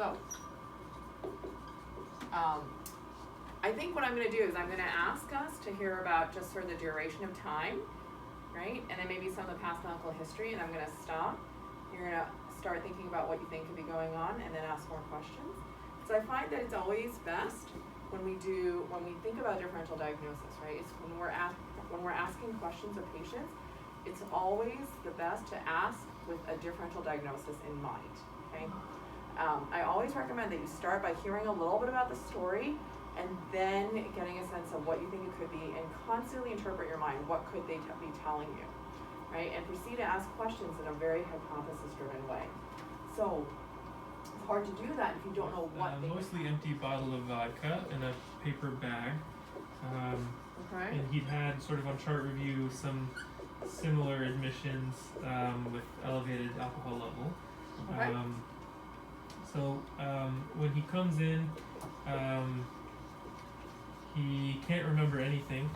So, I think what I'm going to do is I'm going to ask us to hear about just sort of the duration of time, right? And then maybe some of the past medical history, and I'm going to stop. You're going to start thinking about what you think could be going on, and then ask more questions. So I find that it's always best when we think about differential diagnosis, right? It's when we're asking questions of patients, it's always the best to ask with a differential diagnosis in mind, okay? I always recommend that you start by hearing a little bit about the story and then getting a sense of what you think it could be and constantly interpret your mind. What could they be telling you, right? And proceed to ask questions in a very hypothesis-driven way. So it's hard to do that if you don't know what mostly empty bottle of vodka in a paper bag. Okay. And he'd had sort of on chart review some similar admissions with elevated alcohol level. Okay. So when he comes in, he can't remember anything.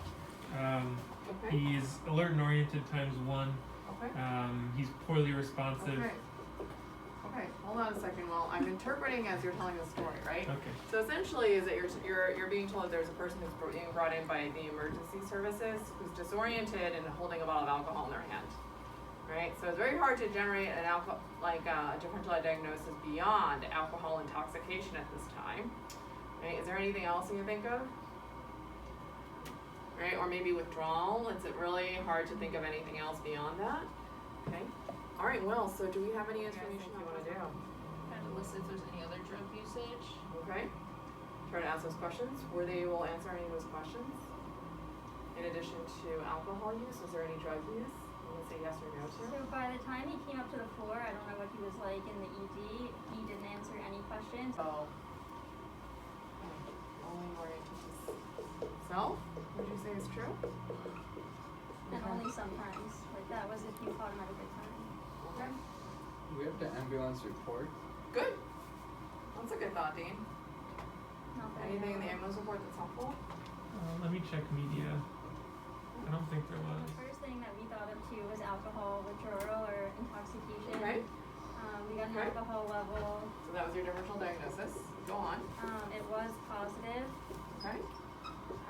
Okay. He's alert and oriented ×1. Okay. He's poorly responsive. Okay. Okay, hold on a second. Well, I'm interpreting as you're telling the story, right? Okay. So essentially, is that you're being told that there's a person who's being brought in by the emergency services who's disoriented and holding a bottle of alcohol in their hand, right? So it's very hard to generate an a differential diagnosis beyond alcohol intoxication at this time, right? Is there anything else you can think of? Right, or maybe withdrawal. Is it really hard to think of anything else beyond that? Okay. All right, well, so do we have any information you want to do? Kind of list if there's any other drug usage. Okay. Try to ask those questions. Were they able to answer any of those questions? In addition to alcohol use, was there any drug use? You want to say yes or no to? So by the time he came up to the floor, I don't know what he was like in the ED. He didn't answer any questions. So, only oriented to self, would you say is true? And only sometimes. Like that was if you caught him at a good time. Okay. We have the ambulance report. Good. That's a good thought, Dean. Not that I Anything in the know. ambulance report that's helpful? Let me check media. I don't think there was. The first thing that we thought of too was alcohol withdrawal or intoxication. Okay. We got an Okay. alcohol level. So that was your differential diagnosis. Go on. It was positive. Okay.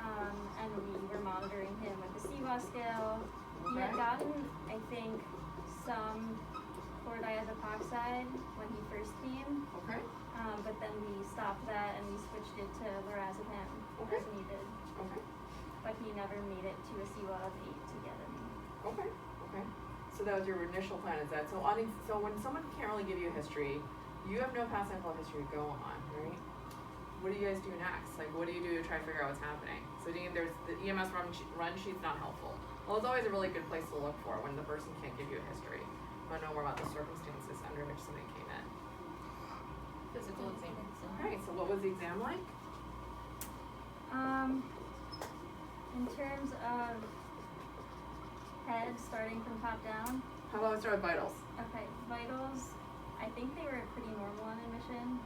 And we were monitoring him with the CWA scale. He had Okay. gotten, I think, some chlordiazepoxide when he first came. Okay. But then we stopped that and we switched it to lorazepam Okay. as needed. Okay. But he never made it to a CWA of 8 to get him. Okay. Okay. So that was your initial plan, is that so when someone can't really give you a history, you have no past medical history to go on, right? What do you guys do next? Like, what do you do to try to figure out what's happening? So Dean, there's the EMS run sheet's not helpful. Well, it's always a really good place to look for when the person can't give you a history. You want to know more about the circumstances under which somebody came in. Physical exam. Alright, so what was the exam like? In terms of head starting from top down, How about we start with vitals? okay, vitals, I think they were pretty normal on admission.